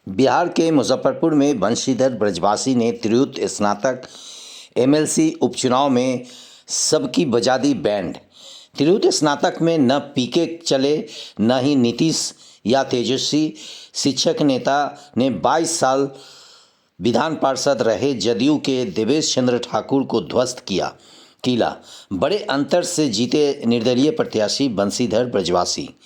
बिहार के मुजफ्फरपुर में बंशीधर ब्रजवासी ने तिरहुत स्नातक एमएलसी उपचुनाव में सबकी बजा दी बैंड। तिरहुत स्नातक में न पीके चले न ही नीतीश या तेजस्वी। शिक्षक नेता ने 22 साल विधान पार्षद रहे जदयू के देवेश चंद्र ठाकुर को ध्वस्त किया। बड़े अंतर से जीते निर्दलीय प्रत्याशी बंशीधर ब्रजवासी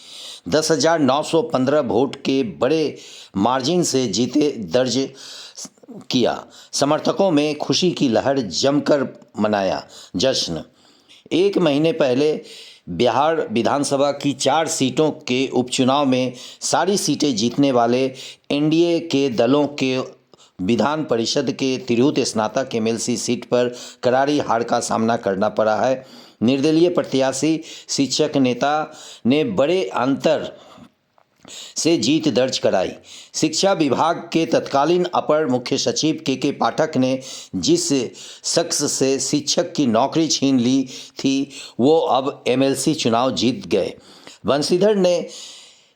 10,915 वोट के बड़े मार्जिन से जीते दर्ज किया। समर्थकों में खुशी की लहर जमकर मनाया जश्न। एक महीने पहले बिहार विधानसभा की 4 सीटों के उपचुनाव में सारी सीटें जीतने वाले एनडीए के दलों के विधान परिषद के तिरहुत स्नातक एमएलसी सीट पर करारी हार का सामना करना पड़ा है। निर्दलीय प्रत्याशी शिक्षक नेता ने बड़े अंतर से जीत दर्ज कराई। शिक्षा विभाग के तत्कालीन अपर मुख्य सचिव के पाठक ने जिस शख्स से शिक्षक की नौकरी छीन ली थी वो अब एमएलसी चुनाव जीत गए। बंशीधर ने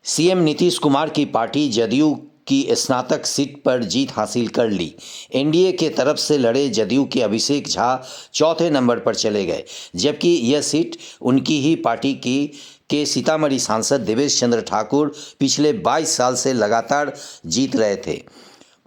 सीएम नीतीश कुमार की पार्टी जदयू की स्नातक सीट पर जीत हासिल कर ली। एनडीए के तरफ से लड़े जदयू के अभिषेक झा चौथे नंबर पर चले गए, जबकि यह सीट उनकी ही पार्टी के सीतामढ़ी सांसद देवेश चंद्र ठाकुर पिछले 22 साल से लगातार जीत रहे थे।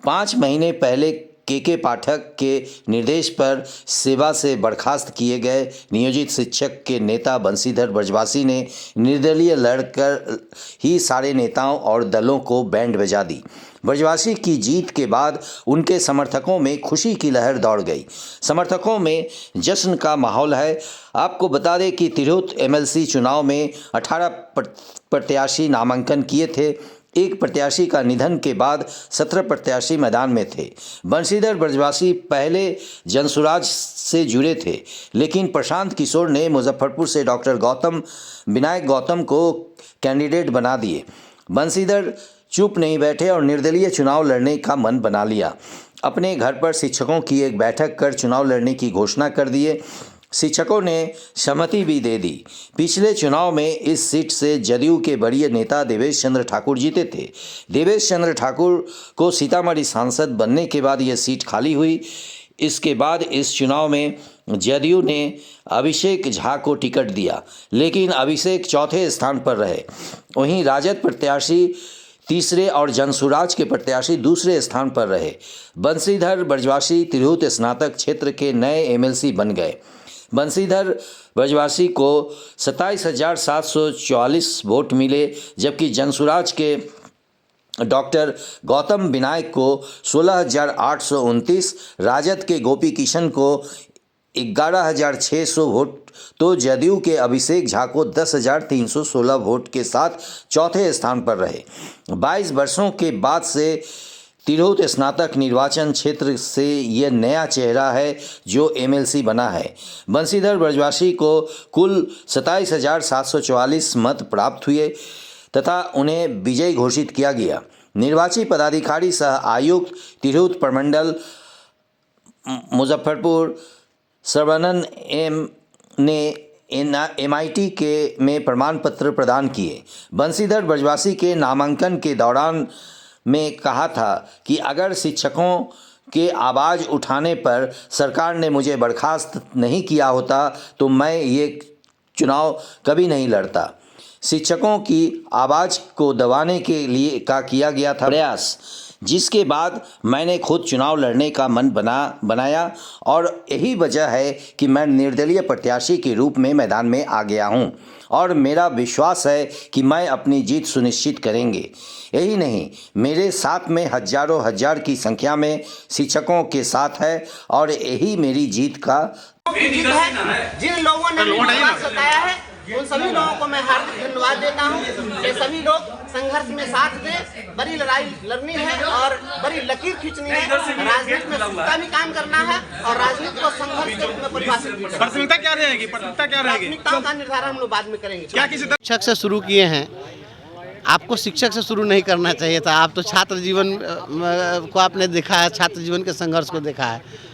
5 महीने पहले के पाठक के निर्देश पर सेवा से बर्खास्त किए गए नियोजित शिक्षक के नेता बंशीधर ब्रजवासी ने निर्दलीय लड़कर ही सारे नेताओं और दलों को बैंड बजा दी। ब्रजवासी की जीत के बाद उनके समर्थकों में खुशी की लहर दौड़ गई। समर्थकों में जश्न का माहौल है। आपको बता दें कि तिरहुत एमएलसी चुनाव में 18 प्रत्याशी नामांकन किए थे। एक प्रत्याशी का निधन के बाद 17 प्रत्याशी मैदान में थे। बंशीधर ब्रजवासी पहले जनसुराज से जुड़े थे, लेकिन प्रशांत किशोर ने मुजफ्फरपुर से डॉक्टर विनायक गौतम को कैंडिडेट बना दिए। बंशीधर चुप नहीं बैठे और निर्दलीय चुनाव लड़ने का मन बना लिया। अपने घर पर शिक्षकों की एक बैठक कर चुनाव लड़ने की घोषणा कर दिए। शिक्षकों ने सहमति भी दे दी। पिछले चुनाव में इस सीट से जदयू के वरीय नेता देवेश चंद्र ठाकुर जीते थे। देवेश चंद्र ठाकुर को सीतामढ़ी सांसद बनने के बाद यह सीट खाली हुई। इसके बाद इस चुनाव में जदयू ने अभिषेक झा को टिकट दिया, लेकिन अभिषेक चौथे स्थान पर रहे। वहीं राजद प्रत्याशी तीसरे और जनसुराज के प्रत्याशी दूसरे स्थान पर रहे। बंशीधर ब्रजवासी तिरहुत स्नातक क्षेत्र के नए एमएलसी बन गए। बंशीधर ब्रजवासी को 27,744 वोट मिले, जबकि जनसुराज के डॉक्टर गौतम विनायक को 16,829, राजद के गोपी किशन को 11,600 वोट तो जदयू के अभिषेक झा को 10,316 वोट के साथ चौथे स्थान पर रहे। 22 वर्षों के बाद से तिरहुत स्नातक निर्वाचन क्षेत्र से यह नया चेहरा है जो एमएलसी बना है। बंशीधर ब्रजवासी को कुल 27,744 मत प्राप्त हुए तथा उन्हें विजयी घोषित किया गया। निर्वाची पदाधिकारी सह आयुक्त तिरहुत प्रमंडल मुजफ्फरपुर सर्बानंद एम ने एमआईटी के में प्रमाण पत्र प्रदान किए। बंशीधर ब्रजवासी के नामांकन के दौरान में कहा था कि अगर शिक्षकों के आवाज़ उठाने पर सरकार ने मुझे बर्खास्त नहीं किया होता तो मैं ये चुनाव कभी नहीं लड़ता। शिक्षकों की आवाज़ को दबाने के लिए किया गया था प्रयास, जिसके बाद मैंने खुद चुनाव लड़ने का मन बनाया और यही वजह है कि मैं निर्दलीय प्रत्याशी के रूप में मैदान में आ गया हूं और मेरा विश्वास है कि मैं अपनी जीत सुनिश्चित करेंगे। यही नहीं, मेरे साथ में हजारों हजार की संख्या में शिक्षकों के साथ है और यही मेरी जीत का जिन लोगों ने सताया है उन सभी लोगों को मैं हार्दिक धन्यवाद देता हूं। ये सभी लोग संघर्ष में साथ दें। बड़ी लड़ाई लड़नी है और बड़ी लकीर खींचनी है। राजनीति में सबका भी काम करना है और राजनीति को संघर्ष के रूप में परिभाषित करना है। प्राथमिकता क्या रहेगी? प्राथमिकताओं का निर्धारण हम लोग बाद में करेंगे। क्या किसी शिक्षक से शुरू किए हैं? आपको शिक्षक से शुरू नहीं करना चाहिए था। आप तो छात्र जीवन को आपने देखा है, छात्र जीवन के संघर्ष को देखा है।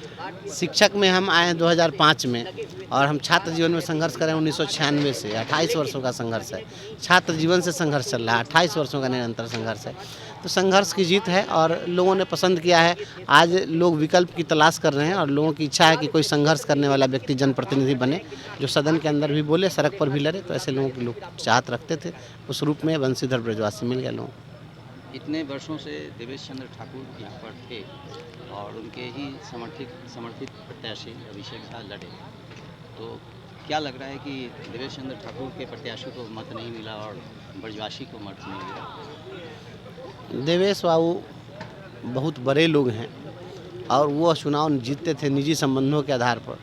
शिक्षक में हम आए 2005 में और हम छात्र जीवन में संघर्ष करें 1996 से। 28 वर्षों का संघर्ष है। छात्र जीवन से संघर्ष चल रहा है, 28 वर्षों का निरंतर संघर्ष है। तो संघर्ष की जीत है और लोगों ने पसंद किया है। आज लोग विकल्प की तलाश कर रहे हैं और लोगों की इच्छा है कि कोई संघर्ष करने वाला व्यक्ति जनप्रतिनिधि बने, जो सदन के अंदर भी बोले, सड़क पर भी लड़े। तो ऐसे लोगों की लोग चाहत रखते थे। उस रूप में बंशीधर ब्रजवासी मिल गया लोगों को। इतने वर्षों से देवेश चंद्र ठाकुर यहाँ पर थे और उनके ही समर्थित प्रत्याशी अभिषेक झा लड़े, तो क्या लग रहा है कि देवेश चंद्र ठाकुर के प्रत्याशी को मत नहीं मिला और ब्रजवासी को मत नहीं मिला? देवेश बाबू बहुत बड़े लोग हैं और वो चुनाव जीतते थे निजी संबंधों के आधार पर।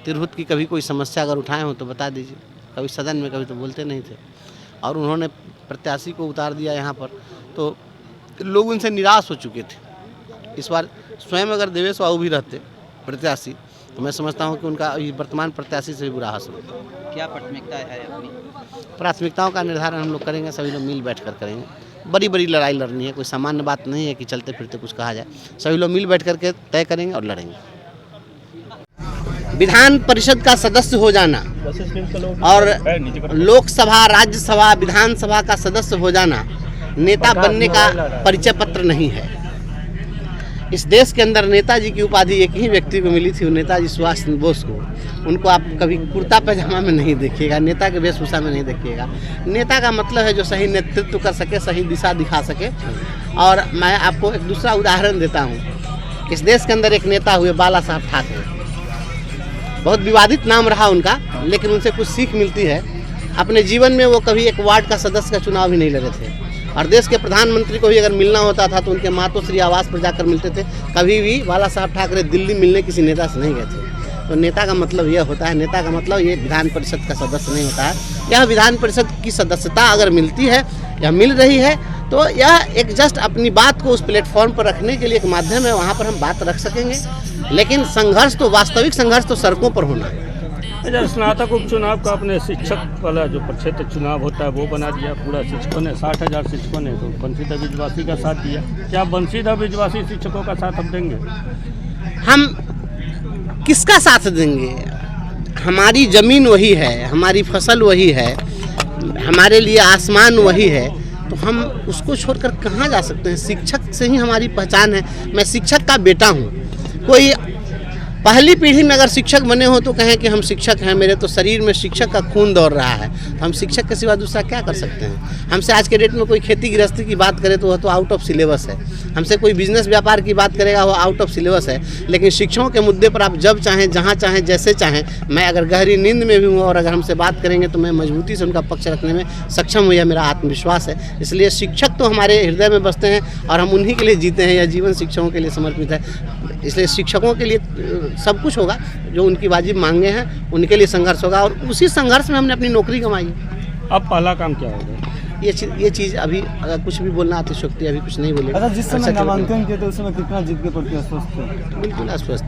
तिरहुत की कभी कोई समस्या अगर उठाए हो तो बता दीजिए, कभी सदन में, कभी तो बोलते नहीं थे। और उन्होंने प्रत्याशी को उतार दिया यहाँ पर, तो लोग उनसे निराश हो चुके थे। इस बार स्वयं अगर देवेश बाबू भी रहते प्रत्याशी तो मैं समझता हूँ कि उनका वर्तमान प्रत्याशी से भी बुरा हासिल होता। क्या प्राथमिकता है अपनी? प्राथमिकताओं का निर्धारण हम लोग करेंगे, सभी लोग मिल बैठ कर करेंगे। बड़ी बड़ी लड़ाई लड़नी है, कोई सामान्य बात नहीं है कि चलते फिरते कुछ कहा जाए। सभी लोग मिल बैठ करके तय करेंगे और लड़ेंगे। विधान परिषद का सदस्य हो जाना और लोकसभा, राज्यसभा, विधानसभा का सदस्य हो जाना नेता बनने का परिचय पत्र नहीं है। इस देश के अंदर नेताजी की उपाधि एक ही व्यक्ति को मिली थी, वो नेताजी सुभाष चंद्र बोस को। उनको आप कभी कुर्ता पैजामा में नहीं देखिएगा, नेता के वेशभूषा में नहीं देखिएगा। नेता का मतलब है जो सही नेतृत्व कर सके, सही दिशा दिखा सके। और मैं आपको एक दूसरा उदाहरण देता हूँ। इस देश के अंदर एक नेता हुए बाला साहब ठाकरे, बहुत विवादित नाम रहा उनका, लेकिन उनसे कुछ सीख मिलती है। अपने जीवन में वो कभी एक वार्ड का सदस्य का चुनाव भी नहीं लड़े थे और देश के प्रधानमंत्री को भी अगर मिलना होता था तो उनके मातोश्री आवास पर जाकर मिलते थे। कभी भी बाला साहब ठाकरे दिल्ली मिलने किसी नेता से नहीं गए थे। तो नेता का मतलब यह होता है, नेता का मतलब ये विधान परिषद का सदस्य नहीं होता है। यह विधान परिषद की सदस्यता अगर मिलती है या मिल रही है तो यह एक जस्ट अपनी बात को उस प्लेटफॉर्म पर रखने के लिए एक माध्यम है, वहाँ पर हम बात रख सकेंगे। लेकिन संघर्ष तो, वास्तविक संघर्ष तो सड़कों पर होना है। अच्छा, स्नातक उपचुनाव का अपने शिक्षक वाला जो क्षेत्र चुनाव होता है वो बना दिया पूरा शिक्षकों ने, 60,000 शिक्षकों ने तो बंशीधर ब्रजवासी का साथ दिया। क्या बंशीधर ब्रजवासी शिक्षकों का साथ हम देंगे? हम किसका साथ देंगे? हमारी ज़मीन वही है, हमारी फसल वही है, हमारे लिए आसमान वही है, तो हम उसको छोड़कर कहाँ जा सकते हैं? शिक्षक से ही हमारी पहचान है। मैं शिक्षक का बेटा हूँ। कोई पहली पीढ़ी में अगर शिक्षक बने हो तो कहें कि हम शिक्षक हैं, मेरे तो शरीर में शिक्षक का खून दौड़ रहा है, तो हम शिक्षक के सिवा दूसरा क्या कर सकते हैं? हमसे आज के डेट में कोई खेती गृहस्थी की बात करे तो वह तो आउट ऑफ सिलेबस है। हमसे कोई बिजनेस व्यापार की बात करेगा वो आउट ऑफ सिलेबस है। लेकिन शिक्षकों के मुद्दे पर आप जब चाहें, जहाँ चाहें, जैसे चाहें, मैं अगर गहरी नींद में भी हूँ और अगर हमसे बात करेंगे तो मैं मजबूती से उनका पक्ष रखने में सक्षम हूँ, यह मेरा आत्मविश्वास है। इसलिए शिक्षक तो हमारे हृदय में बसते हैं और हम उन्हीं के लिए जीते हैं। यह जीवन शिक्षकों के लिए समर्पित है। इसलिए शिक्षकों के लिए सब कुछ होगा, जो उनकी वाजिब मांगे हैं उनके लिए संघर्ष होगा और उसी संघर्ष में हमने अपनी नौकरी कमाई है। अब पहला काम क्या होगा? ये चीज़ अभी अगर कुछ भी बोलना अतिशयोक्ति, अभी कुछ नहीं बोले। अच्छा, जिस समय नामांकन किए थे उस समय कितना जीत के प्रति अस्वस्थ थे? बिल्कुल अस्वस्थ।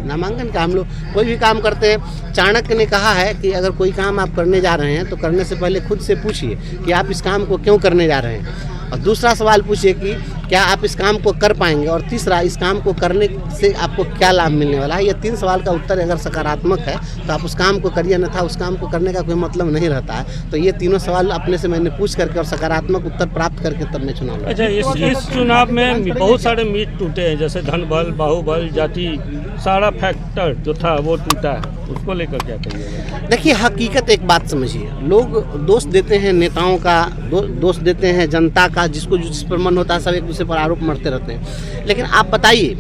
नामांकन का हम लोग कोई भी काम करते हैं, चाणक्य ने कहा है कि अगर कोई काम आप करने जा रहे हैं तो करने से पहले खुद से पूछिए कि आप इस काम को क्यों करने जा रहे हैं, और दूसरा सवाल पूछिए कि क्या आप इस काम को कर पाएंगे, और तीसरा इस काम को करने से आपको क्या लाभ मिलने वाला है। ये 3 सवाल का उत्तर अगर सकारात्मक है तो आप उस काम को करिए, अन्यथा उस काम को करने का कोई मतलब नहीं रहता है। तो ये तीनों सवाल अपने से मैंने पूछ करके और सकारात्मक उत्तर प्राप्त करके तब मैं चुनाव लड़ा। अच्छा, इस चुनाव में बहुत सारे मीट टूटे हैं, जैसे धन बल, बाहुबल, जाति, सारा फैक्टर जो था वो टूटा है, उसको लेकर क्या कहिएगा? देखिए, हकीकत एक बात समझिए, लोग दोष देते हैं नेताओं का, दोष देते हैं जनता का, जिसको जिस पर मन होता है सब एक दूसरे पर आरोप मरते रहते हैं। लेकिन आप बताइए,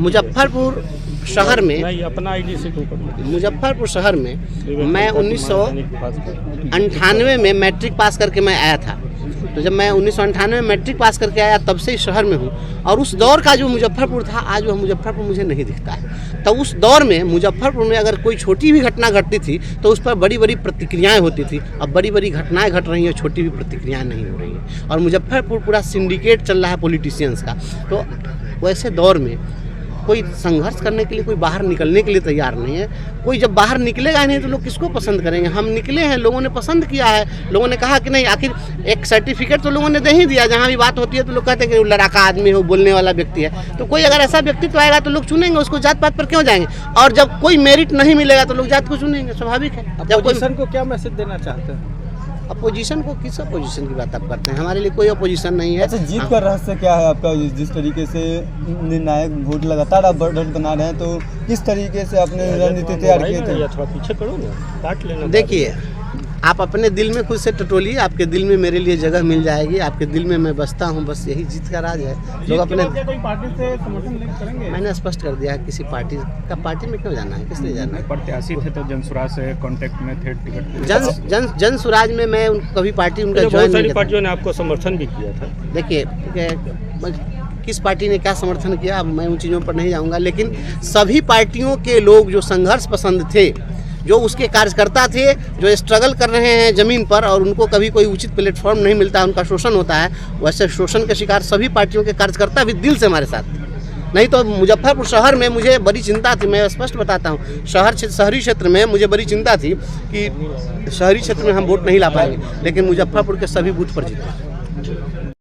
मुजफ्फरपुर शहर में, अपना आईडी से मुजफ्फरपुर शहर में मैं 1998 में मैट्रिक पास करके मैं आया था। तो जब मैं 1998 में मैट्रिक पास करके आया तब से इस शहर में हूँ, और उस दौर का जो मुजफ्फरपुर था आज वह मुजफ्फरपुर मुझे नहीं दिखता है। तो उस दौर में मुजफ्फरपुर में अगर कोई छोटी भी घटना घटती थी तो उस पर बड़ी बड़ी प्रतिक्रियाएं होती थी। अब बड़ी बड़ी घटनाएं घट रही हैं, छोटी भी प्रतिक्रियाएं नहीं हो रही हैं, और मुजफ्फरपुर पूरा सिंडिकेट चल रहा है पॉलिटिशियंस का। तो वैसे दौर में कोई संघर्ष करने के लिए, कोई बाहर निकलने के लिए तैयार नहीं है। कोई जब बाहर निकलेगा नहीं तो लोग किसको पसंद करेंगे? हम निकले हैं, लोगों ने पसंद किया है, लोगों ने कहा कि नहीं, आखिर एक सर्टिफिकेट तो लोगों ने दे ही दिया। जहाँ भी बात होती है तो लोग कहते हैं कि लड़ाका आदमी हो, बोलने वाला व्यक्ति है। तो कोई अगर ऐसा व्यक्तित्व आएगा तो लोग चुनेंगे उसको, जात पात पर क्यों जाएंगे? और जब कोई मेरिट नहीं मिलेगा तो लोग जात को चुनेंगे, स्वाभाविक है। जब अपोजिशन को क्या मैसेज देना चाहते हैं? अपोजिशन को किस अपोजिशन की बात आप करते हैं? हमारे लिए कोई अपोजिशन नहीं है। अच्छा, जीत का रहस्य क्या है आपका? जिस तरीके से निर्णायक वोट लगातार आप बढ़त बना रहे हैं, तो किस तरीके से आपने रणनीति तैयार किए थे? थोड़ा पीछे करो ना, काट लेना। देखिए, आप अपने दिल में खुद से टटोलिए, आपके दिल में मेरे लिए जगह मिल जाएगी। आपके दिल में मैं बसता हूँ, बस यही जीत का राज है। लोग अपने कोई पार्टी से समर्थन नहीं करेंगे? मैंने स्पष्ट कर दिया, किसी पार्टी में क्यों जाना है, किस लिए जाना है? प्रत्याशी थे तो जनसुराज से कांटेक्ट में थे, टिकट जन सुराज में मैं कभी पार्टी उनका बहुत ज्वाइन सारी नहीं पार्टियों ने आपको समर्थन भी किया था। देखिए, किस पार्टी ने क्या समर्थन किया, अब मैं उन चीज़ों पर नहीं जाऊंगा, लेकिन सभी पार्टियों के लोग जो संघर्ष पसंद थे, जो उसके कार्यकर्ता थे, जो स्ट्रगल कर रहे हैं ज़मीन पर और उनको कभी कोई उचित प्लेटफॉर्म नहीं मिलता, उनका शोषण होता है, वैसे शोषण के शिकार सभी पार्टियों के कार्यकर्ता भी दिल से हमारे साथ थे। नहीं तो मुजफ्फरपुर शहर में मुझे बड़ी चिंता थी, मैं स्पष्ट बताता हूँ, शहरी क्षेत्र में मुझे बड़ी चिंता थी कि शहरी क्षेत्र में हम वोट नहीं ला पाएंगे, लेकिन मुजफ्फरपुर के सभी बूथ पर जीते।